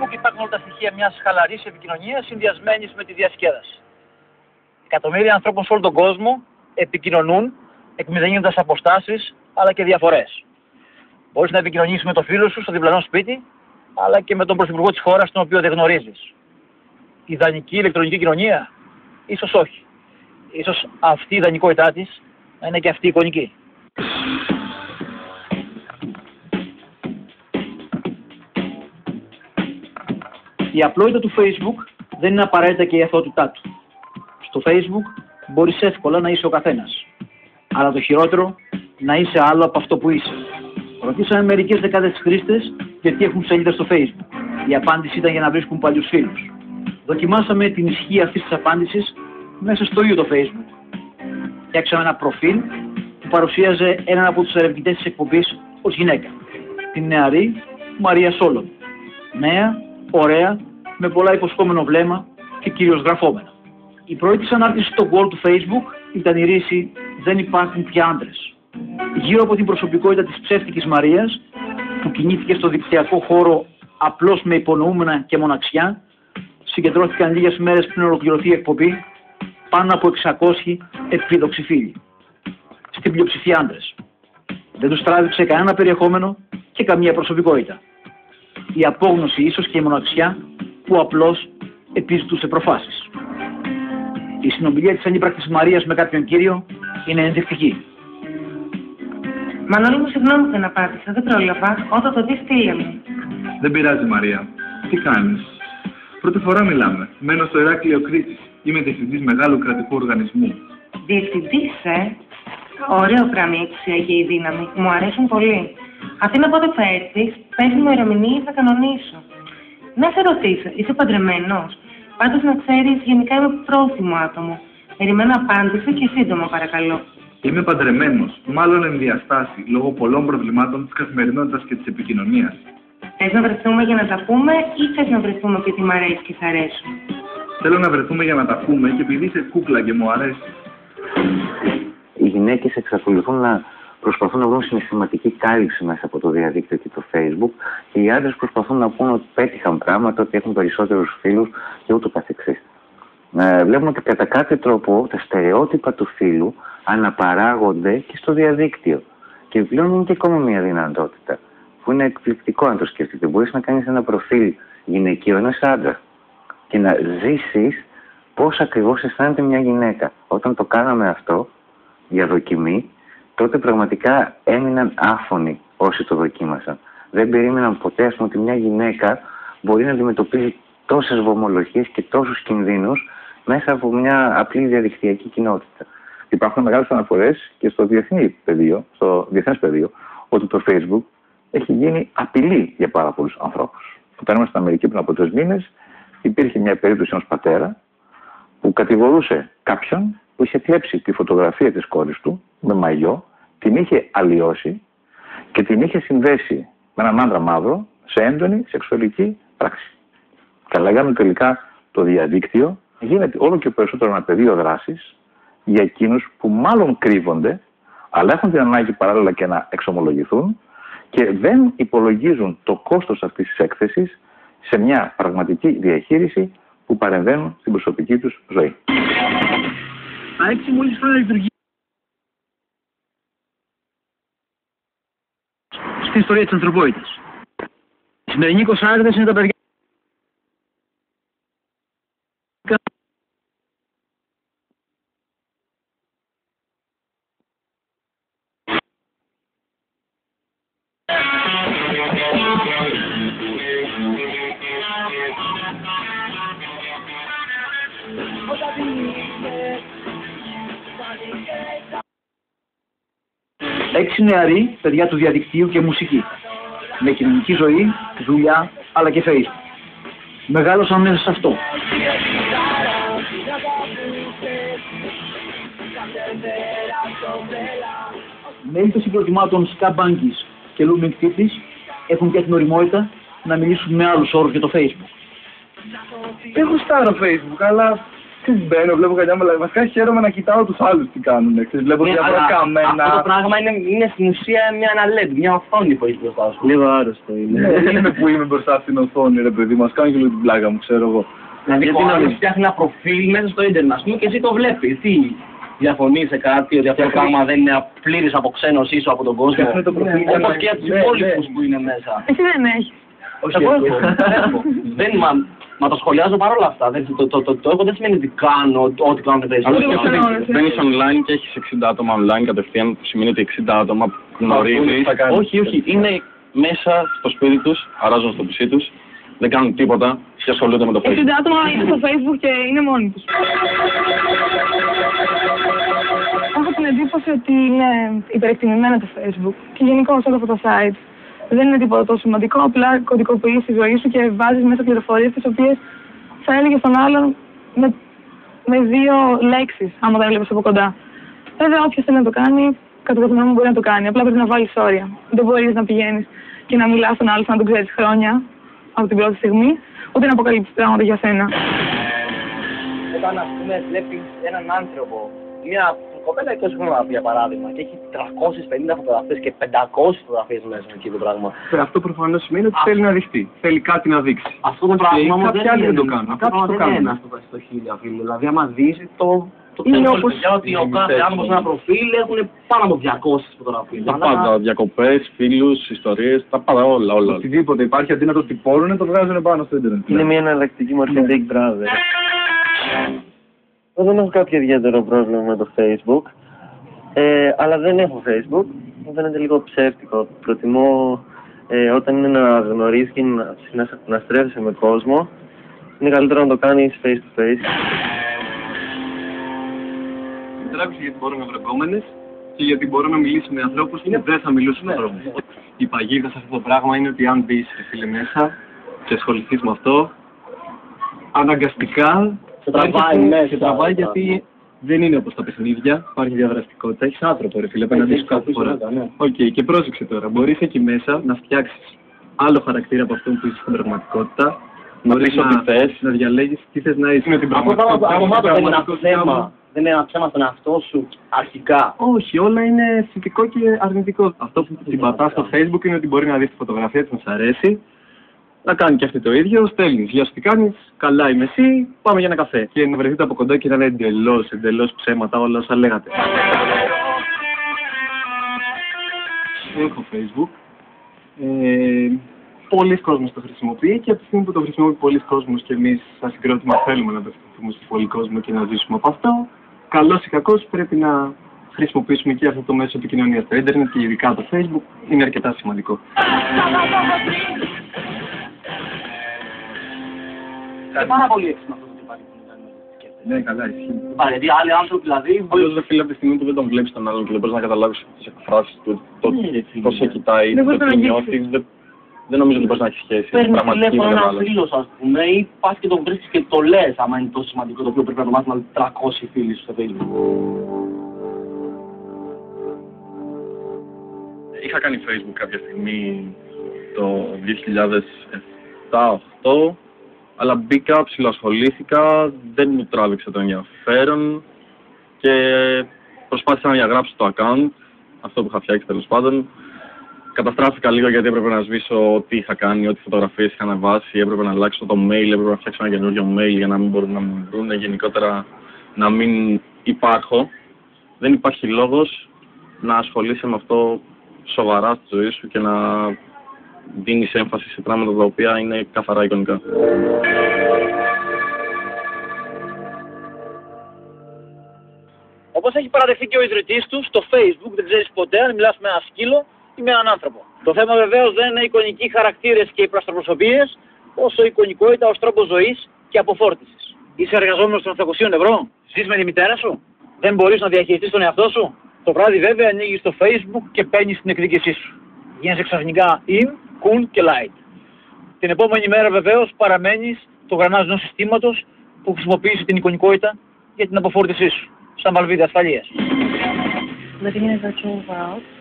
Facebook υπάρχουν όλα τα στοιχεία μιας χαλαρής επικοινωνίας συνδυασμένης με τη διασκέδαση. Εκατομμύρια ανθρώπων σε όλο τον κόσμο επικοινωνούν εκμηδενίζοντας αποστάσεις αλλά και διαφορές. Μπορείς να επικοινωνήσεις με το φίλο σου στο διπλανό σπίτι, αλλά και με τον πρωθυπουργό της χώρας τον οποίο δεν γνωρίζεις. Ιδανική ηλεκτρονική κοινωνία? Ίσως όχι. Ίσως αυτή η ιδανικότητά της να είναι και αυτή η εικονική. Η απλότητα του Facebook δεν είναι απαραίτητα και η αθωότητά του. Στο Facebook μπορείς εύκολα να είσαι ο καθένας. Αλλά το χειρότερο, να είσαι άλλο από αυτό που είσαι. Ρωτήσαμε μερικές δεκάδες χρήστες γιατί έχουν σελίδα στο Facebook. Η απάντηση ήταν για να βρίσκουν παλιούς φίλους. Δοκιμάσαμε την ισχύ αυτής της απάντησης μέσα στο ίδιο το Facebook. Φτιάξαμε ένα προφίλ που παρουσίαζε έναν από τους ερευνητές της εκπομπής ως γυναίκα. Την νεαρή Μαρία Σόλων. Νέα, ωραία, με πολλά υποσχόμενο βλέμμα και κυρίως γραφόμενα. Η πρώτη της ανάρτηση στο wall του Facebook ήταν η ρίση «Δεν υπάρχουν πια άντρες». Γύρω από την προσωπικότητα της ψεύτικης Μαρίας, που κινήθηκε στο δικτυακό χώρο απλώς με υπονοούμενα και μοναξιά, συγκεντρώθηκαν λίγες μέρες πριν ολοκληρωθεί η εκπομπή πάνω από 600 επίδοξοι φίλοι. Στην πλειοψηφία άντρες. Δεν τους τράβηξε κανένα περιεχόμενο και καμία προσωπικότητα. Η απόγνωση ίσως και η μοναξιά που απλώς επιζητούσε προφάσεις. Η συνομιλία της ανύπρακτης Μαρίας με κάποιον κύριο είναι ενδεικτική. Μανώλη μου, συγγνώμη που δεν απάντησα, δεν πρόλαβα. Όταν το δεις, στείλε μου. Δεν πειράζει, Μαρία. Τι κάνεις? Πρώτη φορά μιλάμε. Μένω στο Ηράκλειο Κρήτης. Είμαι διευθυντής μεγάλου κρατικού οργανισμού. Διευθυντής, Ωραίο πράγμα η εξουσία και η δύναμη. Μου αρέσουν πολύ. Αθήνα, πότε θα έρθεις? Πες μου ημερομηνία, θα κανονίσω. Να σε ρωτήσω, είσαι παντρεμένος? Πάντως να ξέρεις, γενικά είμαι πρόθυμο άτομο. Περιμένω απάντηση και σύντομα, παρακαλώ. Είμαι παντρεμένος, μάλλον εν διαστάση, λόγω πολλών προβλημάτων της καθημερινότητας και της επικοινωνίας. Θες να βρεθούμε για να τα πούμε ή θες να βρεθούμε επειδή μ' αρέσει και σ' αρέσω? Θέλω να βρεθούμε για να τα πούμε και επειδή είσαι κούκλα και μου αρέσει. Οι γυναίκες εξακολουθούν να προσπαθούν να βρουν συναισθηματική κάλυψη μέσα από το διαδίκτυο και το Facebook και οι άντρες προσπαθούν να πούν ότι πέτυχαν πράγματα, ότι έχουν περισσότερους φίλους και ούτω καθεξής. Βλέπουμε ότι κατά κάποιο τρόπο τα στερεότυπα του φύλου αναπαράγονται και στο διαδίκτυο. Και πλέον είναι και ακόμα μια δυνατότητα που είναι εκπληκτικό αν το σκεφτείτε. Μπορείς να κάνεις ένα προφίλ γυναικείο ενός άντρα και να ζήσεις πώς ακριβώς αισθάνεται μια γυναίκα. Όταν το κάναμε αυτό για δοκιμή, τότε πραγματικά έμειναν άφωνοι όσοι το δοκίμασαν. Δεν περίμεναν ποτέ, ας πούμε, ότι μια γυναίκα μπορεί να αντιμετωπίζει τόσες βομολογίες και τόσους κινδύνους μέσα από μια απλή διαδικτυακή κοινότητα. Υπάρχουν μεγάλες αναφορές και στο διεθνές πεδίο, ότι το Facebook έχει γίνει απειλή για πάρα πολλούς ανθρώπους. Όταν ήμουν στην Αμερική πριν από 3 μήνες, υπήρχε μια περίπτωση ενός πατέρα που κατηγορούσε κάποιον που είχε κλέψει τη φωτογραφία της κόρης του με μαγιό, την είχε αλλοιώσει και την είχε συνδέσει με έναν άντρα μαύρο σε έντονη σεξουαλική πράξη. Και λέγαμε τελικά το διαδίκτυο γίνεται όλο και περισσότερο ένα πεδίο δράσης για εκείνους που μάλλον κρύβονται, αλλά έχουν την ανάγκη παράλληλα και να εξομολογηθούν και δεν υπολογίζουν το κόστος αυτής της έκθεσης σε μια πραγματική διαχείριση που παρεμβαίνουν στην προσωπική τους ζωή. Τα 6 μόλις χρόνια λειτουργεί στην ιστορία της ανθρωπότητας. Οι σημερινοί κοσάριδες είναι τα παιδιά. Έξι νεαροί παιδιά του διαδικτύου και μουσική. Με κοινωνική ζωή, δουλειά, αλλά και Facebook. Μεγάλωσαν μέσα σε αυτό. Μέλη των συγκροτημάτων Ska Bunkies και Looming Titties έχουν και την ωριμότητα να μιλήσουν με άλλους όρους για το Facebook. Έχω στάρω Facebook, αλλά Μπαίνω, βλέπω κανιά μαλακά. Βασικά χαίρομαι να κοιτάω τους άλλους τι κάνουνε. Βλέπω διάφορα καμένα. Αυτό το πράγμα είναι στην ουσία μια LED, μια οθόνη που έχει μπροστά σου. Λίγο άρρωστο είναι. Δεν είμαι που είμαι μπροστά στην οθόνη, ρε παιδί, μας κάνει και λίγο την πλάκα μου, ξέρω εγώ. Δηλαδή, ο άλλος φτιάχνει ένα προφίλ μέσα στο ίντερνετ, ας πούμε, και εσύ το βλέπεις. Τι, διαφωνείς σε κάτι, ότι αυτό το πράγμα δεν είναι πλήρης αποξένωσή σου από τον κόσμο. Όπως και τους υπόλοιπους που είναι μέσα. Εσύ δεν έχεις. Όχι, έχω. Μα το σχολιάζω παρόλα αυτά. Το έχω δεν σημαίνει ότι κάνω ό,τι κάνουν οι περισσότεροι. Μπαίνεις online και έχεις 60 άτομα online κατευθείαν, που σημαίνει ότι 60 άτομα που γνωρίζεις. Όχι, είναι μέσα στο σπίτι τους, αράζουν στο PC τους, δεν κάνουν τίποτα και ασχολούνται με το Facebook. 60 άτομα είναι στο Facebook και είναι μόνοι τους. Έχω την εντύπωση ότι είναι υπερεκτιμημένο το Facebook και γενικώς όλα αυτά τα sites. Δεν είναι τίποτα τόσο σημαντικό, απλά κωδικοποιείς τη ζωή σου και βάζεις μέσα πληροφορίες τις οποίες θα έλεγε στον άλλον με δύο λέξεις, άμα τα έβλεπες από κοντά. Βέβαια, όποιος θέλει να το κάνει, κατά τη γνώμη μου μπορεί να το κάνει. Απλά πρέπει να βάλεις όρια. Δεν μπορείς να πηγαίνεις και να μιλάς στον άλλο σαν να τον ξέρεις χρόνια από την πρώτη στιγμή, ούτε να αποκαλύψεις πράγματα για σένα. Όταν, ας πούμε, βλέπεις έναν άνθρωπο, μια κοπέλα 20 χρόνων για παράδειγμα, και έχει 350 φωτογραφίες και 500 φωτογραφίες μέσα εκεί το πράγμα. Αυτό προφανώς σημαίνει ότι θέλει να δειχτεί. Θέλει κάτι να δείξει. Αυτό το πράγμα όμως δεν το κάνουν. Αυτό δεν είναι ένα στο χίλια, φίλε. Δηλαδή, άμα δεις το είναι όπως ότι ο κάθε άνθρωπος ένα προφίλ έχουν πάνω από 200 φωτογραφίες. Τα πάντα, διακοπές, φίλους, ιστορίες, τα πάντα όλα. Οτιδήποτε υπάρχει, αντί να το τυπώνουν, το βγάζουν πάνω στο ίντερνετ. Είναι μια εναλλακτική μορφή Big Brother. Εγώ δεν έχω κάποιο ιδιαίτερο πρόβλημα με το Facebook, αλλά δεν έχω Facebook. Μου φαίνεται λίγο ψεύτικο. Προτιμώ όταν είναι να γνωρίσεις και να στρέφεσαι με κόσμο, είναι καλύτερο να το κάνεις face to face. Τράβηξε γιατί μπορούν να βρεπόμενες και γιατί μπορώ να μιλήσω με ανθρώπους που δεν θα μιλούσαν με ανθρώπους. Η παγίδα σε αυτό το πράγμα είναι ότι αν μπεις φίλε μέσα και ασχοληθείς με αυτό, αναγκαστικά σε τραβάει μέσα. Σε τραβάει γιατί δεν είναι όπως τα παιχνίδια, υπάρχει διαδραστικότητα, έχεις άνθρωπο ρε φίλε, απέναντι σου κάθε φορά. Οκ, και πρόσεξε τώρα, μπορείς εκεί μέσα να φτιάξεις άλλο χαρακτήρα από αυτό που είσαι στην πραγματικότητα. Μπορείς να διαλέγεις τι θες να είσαι με την πραγματικότητα. Αυτό δεν είναι ένα ψέμα. Δεν είναι ένα ψέμα στον εαυτό σου αρχικά. Όχι, όλα είναι θετικό και αρνητικό. Αυτό που την πατάς στο Facebook είναι ότι μπορεί να δεις τη φωτογραφία της, να σ' αρέσει, να κάνει και αυτή το ίδιο, στέλνεις. Γεια σου, τι κάνεις, καλά είμαι εσύ, πάμε για ένα καφέ. Και να βρεθείτε από κοντά και να είναι εντελώς ψέματα όλα όσα λέγατε. Έχω Facebook. Πολλοί κόσμος το χρησιμοποιεί και από τη στιγμή που το χρησιμοποιεί πολλοί κόσμος και εμείς σαν συγκρότημα θέλουμε να απευθυνθούμε στον πολλή κόσμο και να ζήσουμε από αυτό, καλός ή κακός πρέπει να χρησιμοποιήσουμε και αυτό το μέσο επικοινωνίας. Το ίντερνετ και ειδικά το Facebook είναι αρκετά σημαντικό. Είναι πάρα πολύ έξυπνο αυτό το υπάρχει που κάνει. Ναι, καλά, ισχύει. Γιατί άλλοι άνθρωποι δηλαδή. Όλος δεν φίλε από τη στιγμή που δεν τον βλέπεις τον άλλον και δεν μπορείς να καταλάβεις τις εκφράσεις του, πώς σε κοιτάει, το τι νιώθει. Δεν νομίζω ότι μπορείς να έχεις σχέση. Παίρνεις τηλέφωνο έναν φίλο, ας πούμε, ή πας και τον βρίσκεις και το λες, άμα είναι τόσο σημαντικό το οποίο πρέπει να το μάθουν 300 φίλοι σου στο Facebook. Είχα κάνει Facebook κάποια στιγμή το 2007-2008, αλλά μπήκα, ψιλοασχολήθηκα, δεν μου τράβηξε το ενδιαφέρον και προσπάθησα να διαγράψω το account, αυτό που είχα φτιάξει τέλος πάντων. Καταστράφηκα λίγο γιατί έπρεπε να σβήσω ό,τι είχα κάνει, ό,τι φωτογραφίες είχα ανεβάσει, έπρεπε να αλλάξω το mail, έπρεπε να φτιάξω ένα καινούριο mail για να μην μπορούν να με βρουν, γενικότερα να μην υπάρχω. Δεν υπάρχει λόγος να ασχολείσαι με αυτό σοβαρά στη ζωή σου και να δίνεις έμφαση σε πράγματα τα οποία είναι καθαρά εικονικά. Όπως έχει παραδεχθεί και ο ιδρυτής του, στο Facebook δεν ξέρεις ποτέ αν μιλάς με ένα σκύλο ή με έναν άνθρωπο. Το θέμα βεβαίως δεν είναι οι εικονικοί χαρακτήρες και οι πλαστροπροσωπείες, όσο η εικονικότητα ως τρόπος ζωής και αποφόρτισης. Είσαι εργαζόμενος των 800 ευρώ, ζεις με τη μητέρα σου, δεν μπορείς να διαχειριστείς τον εαυτό σου. Το βράδυ βέβαια ανοίγεις το Facebook και παίρνεις την εκδίκησή σου. Γίνεσαι ξαφνικά in, cool και light. Την επόμενη μέρα βεβαίως παραμένεις το γρανάζ ενός συστήματος που χρησιμοποιείς την εικονικότητα για την αποφόρτισή σου, σαν βαλβίδα ασφαλείας.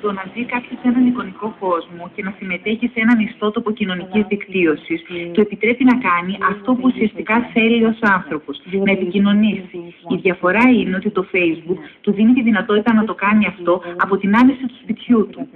Το να ζει κάποιος σε έναν εικονικό κόσμο και να συμμετέχει σε έναν ιστότοπο κοινωνικής δικτύωσης του επιτρέπει να κάνει αυτό που ουσιαστικά θέλει ως άνθρωπος, να επικοινωνήσει. Η διαφορά είναι ότι το Facebook του δίνει τη δυνατότητα να το κάνει αυτό από την άνεση του σπιτιού του.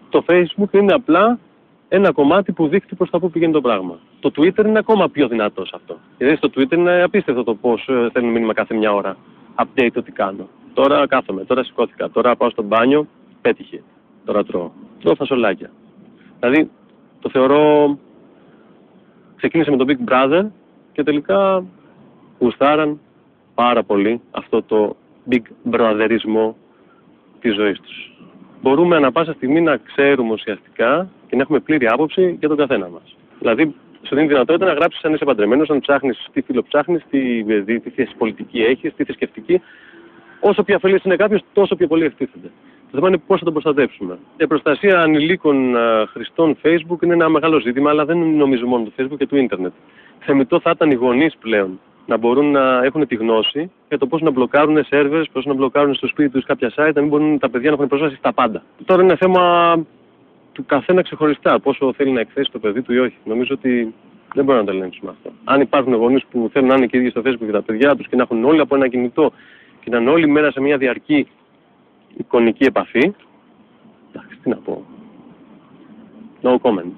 Το Facebook είναι απλά ένα κομμάτι που δείχνει προς τα πού πηγαίνει το πράγμα. Το Twitter είναι ακόμα πιο δυνατό σε αυτό. Δηλαδή στο Twitter είναι απίστευτο το πώς στέλνουν μήνυμα κάθε μια ώρα. Update το τι κάνω. Τώρα κάθομαι, τώρα σηκώθηκα, τώρα πάω στο μπάνιο, πέτυχε. Τώρα τρώω. Τρώω φασολάκια. Δηλαδή το θεωρώ. Ξεκίνησε με το Big Brother και τελικά γουστάραν πάρα πολύ αυτό το Big Brotherismo της ζωής τους. Μπορούμε ανά πάσα στιγμή να ξέρουμε ουσιαστικά και να έχουμε πλήρη άποψη για τον καθένα μας. Δηλαδή, σου δίνει δυνατότητα να γράψεις αν είσαι παντρεμένος, αν ψάχνεις τι φίλο ψάχνεις, τι θέση πολιτική έχεις, τι θρησκευτική. Όσο πιο αφελής είναι κάποιος, τόσο πιο πολύ εκτίθενται. Το θέμα είναι πώς θα τον προστατεύσουμε. Η προστασία ανηλίκων χρηστών Facebook είναι ένα μεγάλο ζήτημα, αλλά δεν είναι νομίζω μόνο του Facebook και του ίντερνετ. Θεμιτό θα ήταν οι γονείς πλέον να μπορούν να έχουν τη γνώση για το πώς να μπλοκάρουν σερβερς, πώς να μπλοκάρουν στο σπίτι τους κάποια site, να μην μπορούν τα παιδιά να έχουν πρόσβαση στα πάντα. Τώρα είναι θέμα του καθένα ξεχωριστά, πόσο θέλει να εκθέσει το παιδί του ή όχι. Νομίζω ότι δεν μπορούμε να το ελέγξουμε αυτό. Αν υπάρχουν γονείς που θέλουν να είναι και ίδιοι στο Facebook για τα παιδιά τους και να έχουν όλοι από ένα κινητό και να είναι όλη μέρα σε μια διαρκή εικονική επαφή, εντάξει, τι να πω. No comment.